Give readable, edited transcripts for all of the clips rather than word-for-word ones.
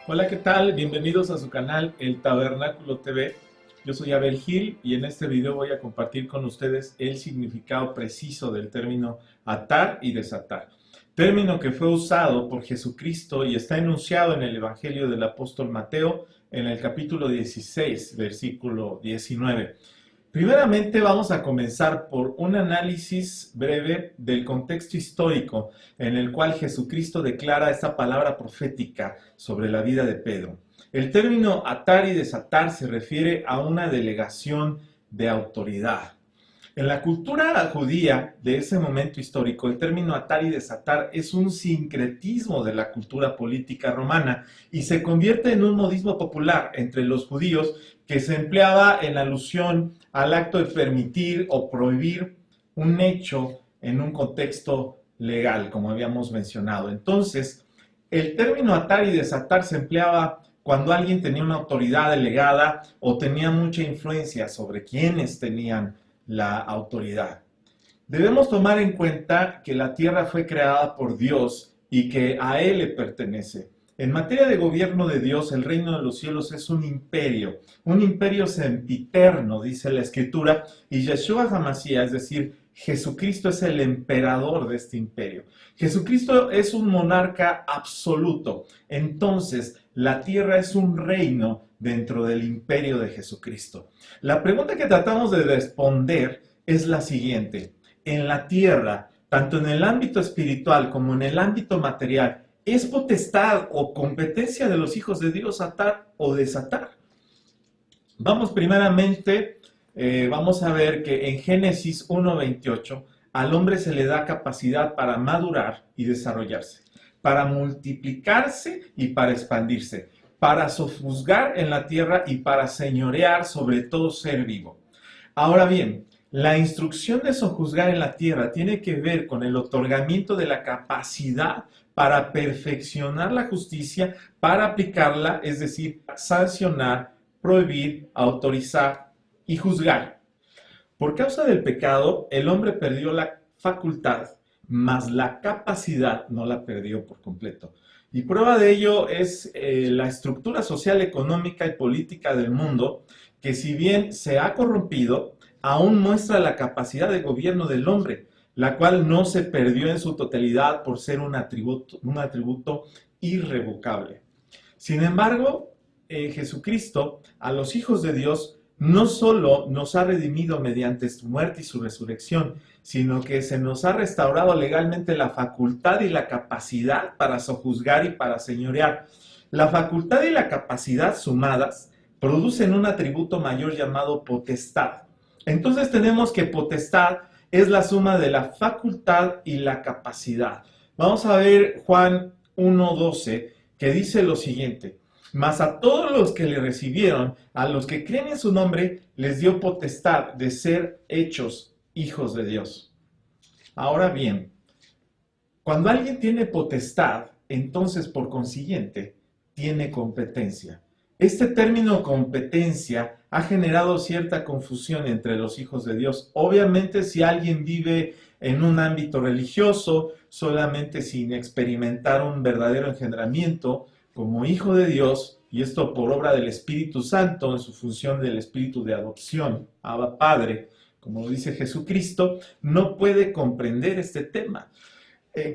Hola, ¿qué tal? Bienvenidos a su canal El Tabernáculo TV. Yo soy Abel Gil y en este video voy a compartir con ustedes el significado preciso del término atar y desatar. Término que fue usado por Jesucristo y está enunciado en el Evangelio del apóstol Mateo en el capítulo 16, versículo 19. Primeramente vamos a comenzar por un análisis breve del contexto histórico en el cual Jesucristo declara esta palabra profética sobre la vida de Pedro. El término atar y desatar se refiere a una delegación de autoridad. En la cultura judía de ese momento histórico, el término atar y desatar es un sincretismo de la cultura política romana y se convierte en un modismo popular entre los judíos que se empleaba en alusión al acto de permitir o prohibir un hecho en un contexto legal, como habíamos mencionado. Entonces, el término atar y desatar se empleaba cuando alguien tenía una autoridad delegada o tenía mucha influencia sobre quienes tenían la autoridad. Debemos tomar en cuenta que la tierra fue creada por Dios y que a Él le pertenece. En materia de gobierno de Dios, el reino de los cielos es un imperio sempiterno, dice la Escritura, y Yeshua HaMashiach, es decir, Jesucristo es el emperador de este imperio. Jesucristo es un monarca absoluto. Entonces, la tierra es un reino dentro del imperio de Jesucristo. La pregunta que tratamos de responder es la siguiente. En la tierra, tanto en el ámbito espiritual como en el ámbito material, ¿es potestad o competencia de los hijos de Dios atar o desatar? Vamos primeramente, vamos a ver que en Génesis 1:28 al hombre se le da capacidad para madurar y desarrollarse, para multiplicarse y para expandirse, para sojuzgar en la tierra y para señorear sobre todo ser vivo. Ahora bien, la instrucción de sojuzgar en la tierra tiene que ver con el otorgamiento de la capacidad para perfeccionar la justicia, para aplicarla, es decir, sancionar, prohibir, autorizar y juzgar. Por causa del pecado, el hombre perdió la facultad, mas la capacidad no la perdió por completo. Y prueba de ello es la estructura social, económica y política del mundo, que si bien se ha corrompido, aún muestra la capacidad de gobierno del hombre, la cual no se perdió en su totalidad por ser un atributo irrevocable. Sin embargo, Jesucristo, a los hijos de Dios, no solo nos ha redimido mediante su muerte y su resurrección, sino que se nos ha restaurado legalmente la facultad y la capacidad para sojuzgar y para señorear. La facultad y la capacidad sumadas producen un atributo mayor llamado potestad. Entonces tenemos que potestad es la suma de la facultad y la capacidad. Vamos a ver Juan 1:12, que dice lo siguiente: mas a todos los que le recibieron, a los que creen en su nombre, les dio potestad de ser hechos hijos de Dios. Ahora bien, cuando alguien tiene potestad, entonces por consiguiente tiene competencia. Este término competencia ha generado cierta confusión entre los hijos de Dios. Obviamente, si alguien vive en un ámbito religioso, solamente sin experimentar un verdadero engendramiento como hijo de Dios, y esto por obra del Espíritu Santo en su función del espíritu de adopción, Abba Padre, como lo dice Jesucristo, no puede comprender este tema.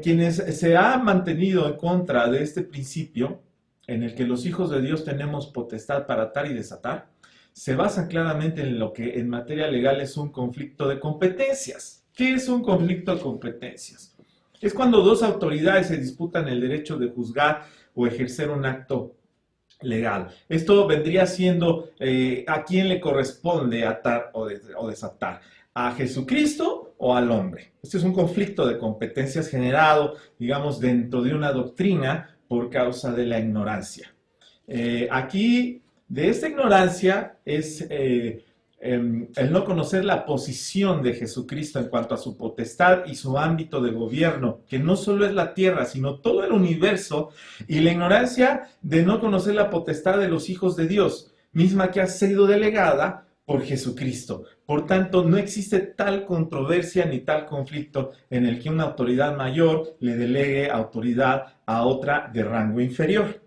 Quienes se han mantenido en contra de este principio, en el que los hijos de Dios tenemos potestad para atar y desatar, se basan claramente en lo que en materia legal es un conflicto de competencias. ¿Qué es un conflicto de competencias? Es cuando dos autoridades se disputan el derecho de juzgar o ejercer un acto legal. Esto vendría siendo a quién le corresponde atar o desatar, a Jesucristo o al hombre. Este es un conflicto de competencias generado, digamos, dentro de una doctrina por causa de la ignorancia. Aquí, de esta ignorancia, es el no conocer la posición de Jesucristo en cuanto a su potestad y su ámbito de gobierno, que no solo es la tierra, sino todo el universo, y la ignorancia de no conocer la potestad de los hijos de Dios, misma que ha sido delegada por Jesucristo. Por tanto, no existe tal controversia ni tal conflicto en el que una autoridad mayor le delegue autoridad a otra de rango inferior.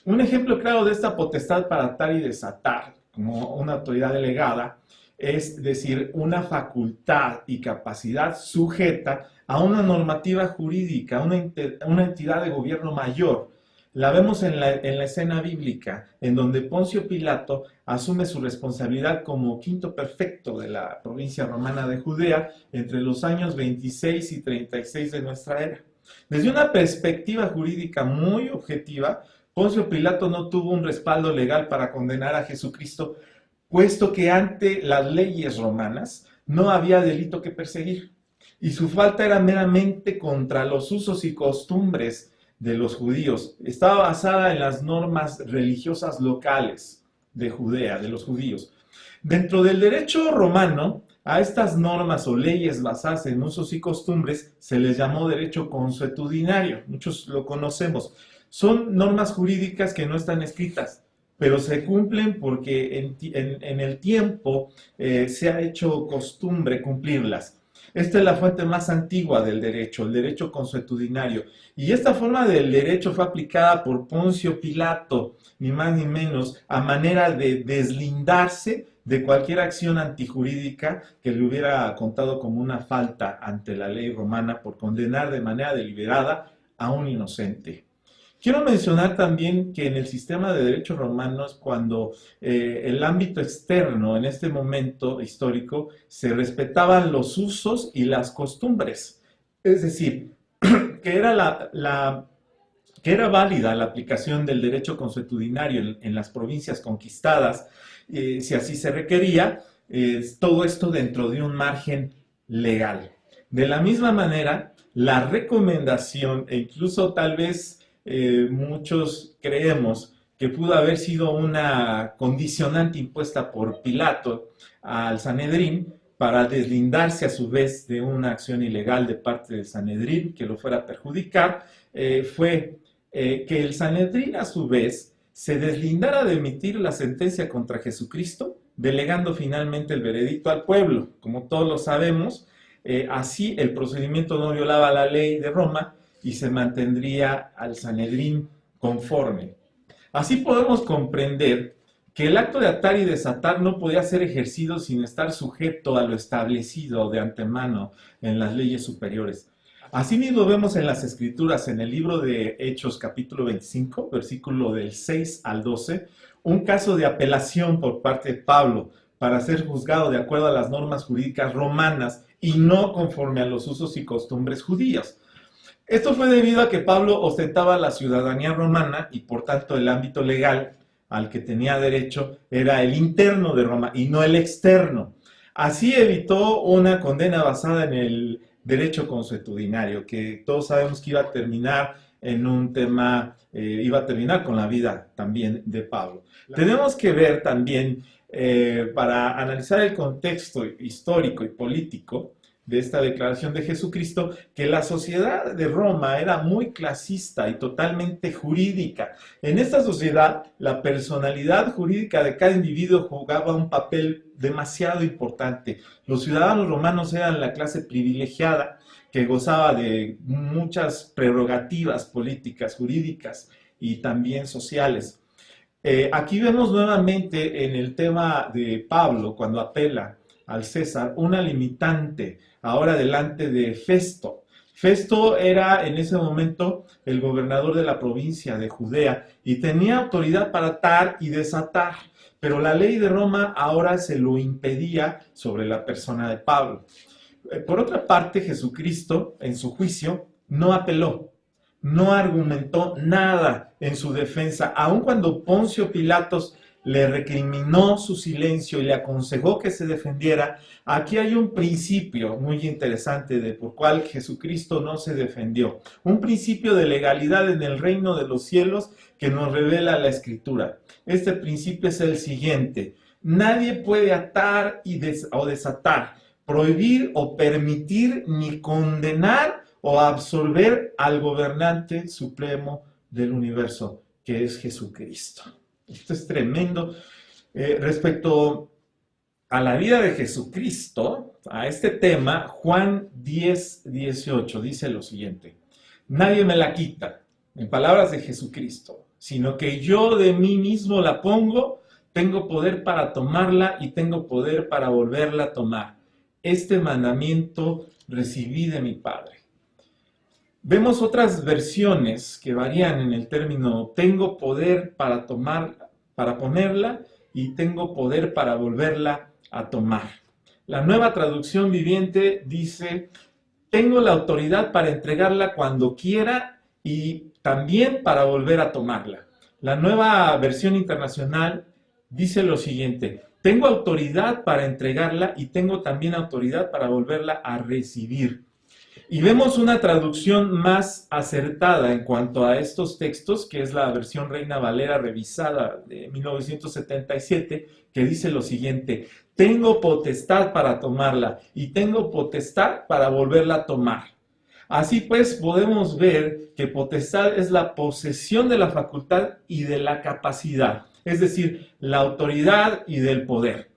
Un ejemplo claro de esta potestad para atar y desatar, como una autoridad delegada, es decir, una facultad y capacidad sujeta a una normativa jurídica, una entidad de gobierno mayor. La vemos en la escena bíblica, en donde Poncio Pilato asume su responsabilidad como quinto prefecto de la provincia romana de Judea entre los años 26 y 36 de nuestra era. Desde una perspectiva jurídica muy objetiva, Poncio Pilato no tuvo un respaldo legal para condenar a Jesucristo, puesto que ante las leyes romanas no había delito que perseguir, y su falta era meramente contra los usos y costumbres de los judíos. Estaba basada en las normas religiosas locales de Judea, de los judíos. Dentro del derecho romano, a estas normas o leyes basadas en usos y costumbres se les llamó derecho consuetudinario. Muchos lo conocemos. Son normas jurídicas que no están escritas, pero se cumplen porque en el tiempo se ha hecho costumbre cumplirlas. Esta es la fuente más antigua del derecho, el derecho consuetudinario. Y esta forma del derecho fue aplicada por Poncio Pilato, ni más ni menos, a manera de deslindarse de cualquier acción antijurídica que le hubiera contado como una falta ante la ley romana por condenar de manera deliberada a un inocente. Quiero mencionar también que en el sistema de derechos romanos, cuando el ámbito externo en este momento histórico se respetaban los usos y las costumbres, es decir, que era válida la aplicación del derecho consuetudinario en las provincias conquistadas, si así se requería, todo esto dentro de un margen legal. De la misma manera, la recomendación, e incluso tal vez muchos creemos que pudo haber sido una condicionante impuesta por Pilato al Sanedrín para deslindarse a su vez de una acción ilegal de parte del Sanedrín que lo fuera a perjudicar, fue que el Sanedrín a su vez se deslindara de emitir la sentencia contra Jesucristo, delegando finalmente el veredicto al pueblo. Como todos lo sabemos, así el procedimiento no violaba la ley de Roma y se mantendría al Sanedrín conforme. Así podemos comprender que el acto de atar y desatar no podía ser ejercido sin estar sujeto a lo establecido de antemano en las leyes superiores. Asimismo vemos en las Escrituras, en el libro de Hechos capítulo 25, versículo del 6 al 12, un caso de apelación por parte de Pablo para ser juzgado de acuerdo a las normas jurídicas romanas y no conforme a los usos y costumbres judíos. Esto fue debido a que Pablo ostentaba la ciudadanía romana y por tanto el ámbito legal al que tenía derecho era el interno de Roma y no el externo. Así evitó una condena basada en el derecho consuetudinario, que todos sabemos que iba a terminar en un tema, iba a terminar con la vida también de Pablo. Tenemos que ver también, para analizar el contexto histórico y político de esta declaración de Jesucristo, que la sociedad de Roma era muy clasista y totalmente jurídica. En esta sociedad, la personalidad jurídica de cada individuo jugaba un papel demasiado importante. Los ciudadanos romanos eran la clase privilegiada que gozaba de muchas prerrogativas políticas, jurídicas y también sociales. Aquí vemos nuevamente en el tema de Pablo, cuando apela al César, una limitante ahora delante de Festo. Festo era en ese momento el gobernador de la provincia de Judea y tenía autoridad para atar y desatar, pero la ley de Roma ahora se lo impedía sobre la persona de Pablo. Por otra parte, Jesucristo en su juicio no apeló, no argumentó nada en su defensa, aun cuando Poncio Pilatos le recriminó su silencio y le aconsejó que se defendiera. Aquí hay un principio muy interesante de por cual Jesucristo no se defendió. Un principio de legalidad en el reino de los cielos que nos revela la Escritura. Este principio es el siguiente: nadie puede atar o desatar, prohibir o permitir, ni condenar o absolver al gobernante supremo del universo, que es Jesucristo. Esto es tremendo. Respecto a la vida de Jesucristo, a este tema, Juan 10:18 dice lo siguiente: nadie me la quita. En palabras de Jesucristo, sino que yo de mí mismo la pongo, tengo poder para tomarla y tengo poder para volverla a tomar. Este mandamiento recibí de mi Padre. Vemos otras versiones que varían en el término tengo poder para tomar, para ponerla y tengo poder para volverla a tomar. La Nueva Traducción Viviente dice tengo la autoridad para entregarla cuando quiera y también para volver a tomarla. La Nueva Versión Internacional dice lo siguiente: tengo autoridad para entregarla y tengo también autoridad para volverla a recibir. Y vemos una traducción más acertada en cuanto a estos textos, que es la versión Reina Valera revisada de 1977, que dice lo siguiente: tengo potestad para tomarla y tengo potestad para volverla a tomar. Así pues, podemos ver que potestad es la posesión de la facultad y de la capacidad, es decir, la autoridad y del poder.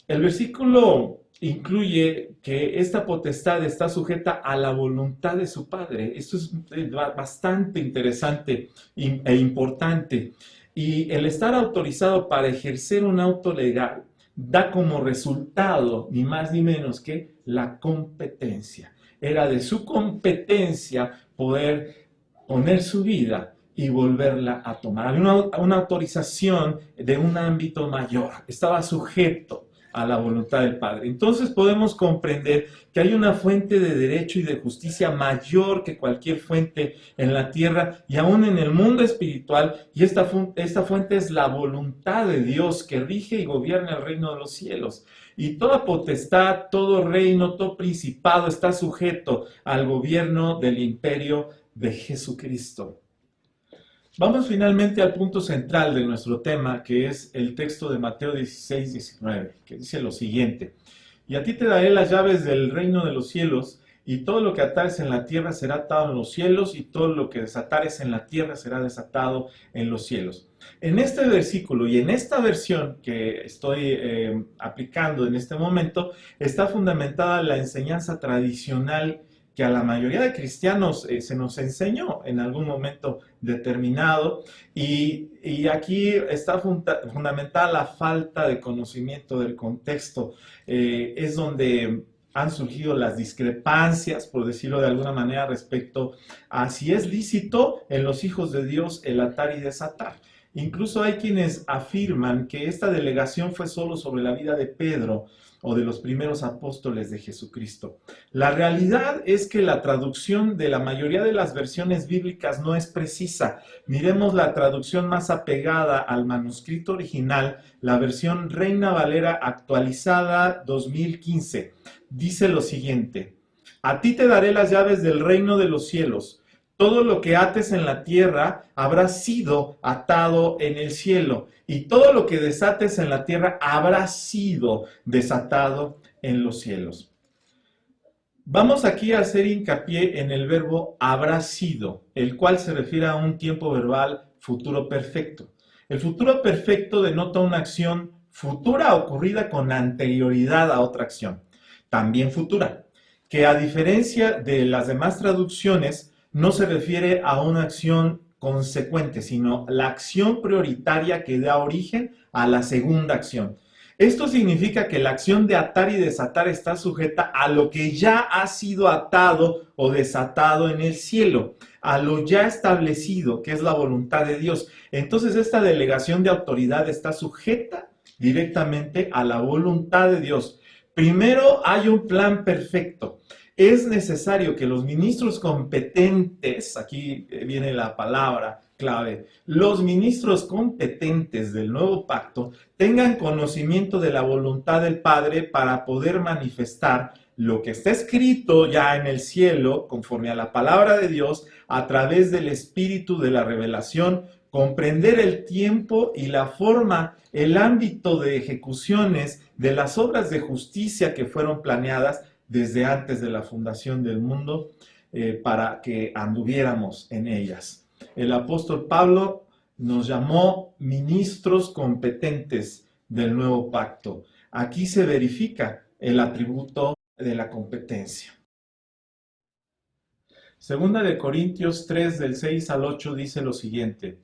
El versículo incluye que esta potestad está sujeta a la voluntad de su Padre. Esto es bastante interesante e importante. Y el estar autorizado para ejercer un auto legal da como resultado ni más ni menos que la competencia. Era de su competencia poder poner su vida y volverla a tomar. Había una autorización de un ámbito mayor. Estaba sujeto a la voluntad del Padre. Entonces podemos comprender que hay una fuente de derecho y de justicia mayor que cualquier fuente en la tierra y aún en el mundo espiritual, y esta fuente es la voluntad de Dios que rige y gobierna el reino de los cielos. Y toda potestad, todo reino, todo principado está sujeto al gobierno del imperio de Jesucristo. Vamos finalmente al punto central de nuestro tema, que es el texto de Mateo 16, 19, que dice lo siguiente: y a ti te daré las llaves del reino de los cielos, y todo lo que atares en la tierra será atado en los cielos, y todo lo que desatares en la tierra será desatado en los cielos. En este versículo y en esta versión que estoy aplicando en este momento, está fundamentada la enseñanza tradicional que a la mayoría de cristianos se nos enseñó en algún momento determinado, y aquí está fundamentada la falta de conocimiento del contexto. Es donde han surgido las discrepancias, por decirlo de alguna manera, respecto a si es lícito en los hijos de Dios el atar y desatar. Incluso hay quienes afirman que esta delegación fue solo sobre la vida de Pedro o de los primeros apóstoles de Jesucristo. La realidad es que la traducción de la mayoría de las versiones bíblicas no es precisa. Miremos la traducción más apegada al manuscrito original, la versión Reina Valera actualizada 2015. Dice lo siguiente: a ti te daré las llaves del reino de los cielos. Todo lo que ates en la tierra habrá sido atado en el cielo, y todo lo que desates en la tierra habrá sido desatado en los cielos. Vamos aquí a hacer hincapié en el verbo habrá sido, el cual se refiere a un tiempo verbal futuro perfecto. El futuro perfecto denota una acción futura ocurrida con anterioridad a otra acción, también futura, que a diferencia de las demás traducciones, no se refiere a una acción consecuente, sino la acción prioritaria que da origen a la segunda acción. Esto significa que la acción de atar y desatar está sujeta a lo que ya ha sido atado o desatado en el cielo, a lo ya establecido, que es la voluntad de Dios. Entonces, esta delegación de autoridad está sujeta directamente a la voluntad de Dios. Primero, hay un plan perfecto. Es necesario que los ministros competentes, aquí viene la palabra clave, los ministros competentes del nuevo pacto tengan conocimiento de la voluntad del Padre para poder manifestar lo que está escrito ya en el cielo, conforme a la palabra de Dios, a través del espíritu de la revelación, comprender el tiempo y la forma, el ámbito de ejecuciones de las obras de justicia que fueron planeadas desde antes de la fundación del mundo, para que anduviéramos en ellas. El apóstol Pablo nos llamó ministros competentes del nuevo pacto. Aquí se verifica el atributo de la competencia. Segunda de Corintios 3, del 6 al 8, dice lo siguiente: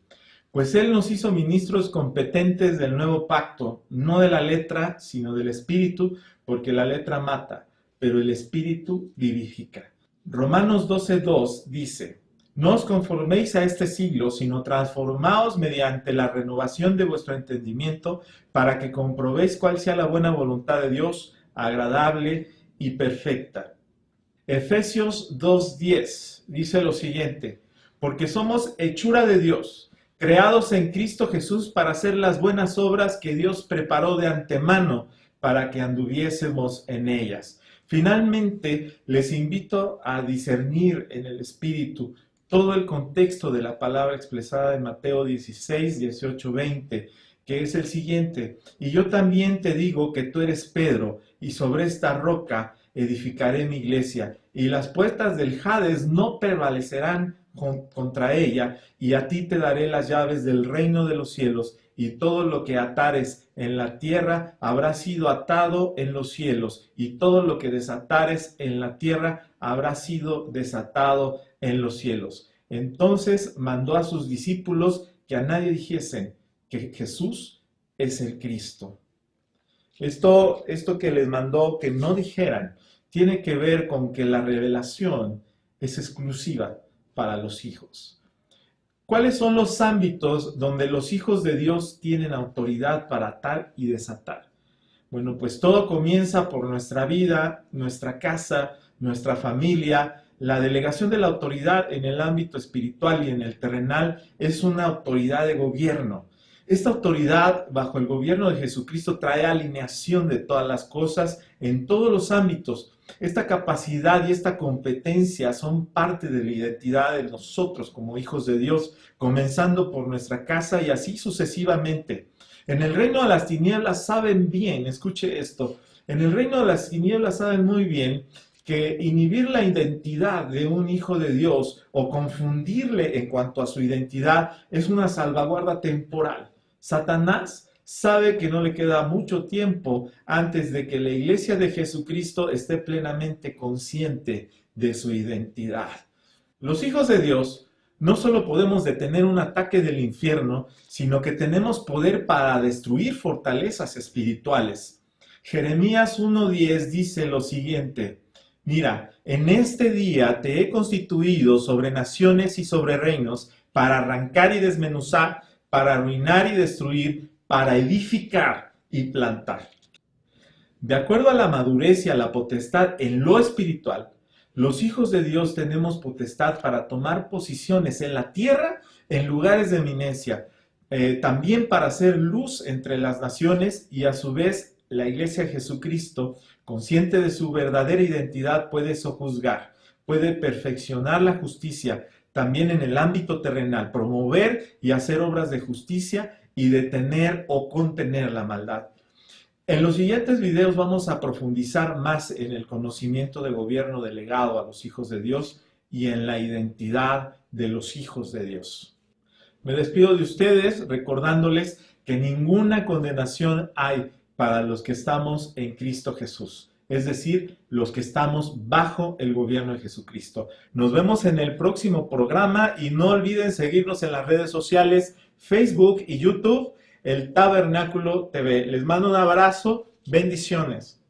Pues Él nos hizo ministros competentes del nuevo pacto, no de la letra, sino del Espíritu, porque la letra mata, pero el Espíritu vivifica. Romanos 12:2 dice: no os conforméis a este siglo, sino transformaos mediante la renovación de vuestro entendimiento, para que comprobéis cuál sea la buena voluntad de Dios, agradable y perfecta. Efesios 2:10 dice lo siguiente: porque somos hechura de Dios, creados en Cristo Jesús para hacer las buenas obras que Dios preparó de antemano para que anduviésemos en ellas. Finalmente, les invito a discernir en el Espíritu todo el contexto de la palabra expresada en Mateo 16, 18, 20, que es el siguiente: y yo también te digo que tú eres Pedro, y sobre esta roca edificaré mi iglesia, y las puertas del Hades no prevalecerán contra ella, y a ti te daré las llaves del reino de los cielos, y todo lo que atares en la tierra habrá sido atado en los cielos, y todo lo que desatares en la tierra habrá sido desatado en los cielos. Entonces mandó a sus discípulos que a nadie dijesen que Jesús es el Cristo. Esto que les mandó que no dijeran tiene que ver con que la revelación es exclusiva para los hijos. ¿Cuáles son los ámbitos donde los hijos de Dios tienen autoridad para atar y desatar? Bueno, pues todo comienza por nuestra vida, nuestra casa, nuestra familia. La delegación de la autoridad en el ámbito espiritual y en el terrenal es una autoridad de gobierno. Esta autoridad bajo el gobierno de Jesucristo trae alineación de todas las cosas en todos los ámbitos. Esta capacidad y esta competencia son parte de la identidad de nosotros como hijos de Dios, comenzando por nuestra casa y así sucesivamente. En el reino de las tinieblas saben bien, escuche esto, en el reino de las tinieblas saben muy bien que inhibir la identidad de un hijo de Dios o confundirle en cuanto a su identidad es una salvaguarda temporal. Satanás sabe que no le queda mucho tiempo antes de que la iglesia de Jesucristo esté plenamente consciente de su identidad. Los hijos de Dios no solo podemos detener un ataque del infierno, sino que tenemos poder para destruir fortalezas espirituales. Jeremías 1:10 dice lo siguiente: mira, en este día te he constituido sobre naciones y sobre reinos para arrancar y desmenuzar, para arruinar y destruir, para edificar y plantar. De acuerdo a la madurez y a la potestad en lo espiritual, los hijos de Dios tenemos potestad para tomar posiciones en la tierra en lugares de eminencia, también para hacer luz entre las naciones y a su vez la iglesia de Jesucristo, consciente de su verdadera identidad, puede sojuzgar, puede perfeccionar la justicia también en el ámbito terrenal, promover y hacer obras de justicia y detener o contener la maldad. En los siguientes videos vamos a profundizar más en el conocimiento de gobierno delegado a los hijos de Dios y en la identidad de los hijos de Dios. Me despido de ustedes recordándoles que ninguna condenación hay para los que estamos en Cristo Jesús, es decir, los que estamos bajo el gobierno de Jesucristo. Nos vemos en el próximo programa y no olviden seguirnos en las redes sociales, Facebook y YouTube, El Tabernáculo TV. Les mando un abrazo, bendiciones.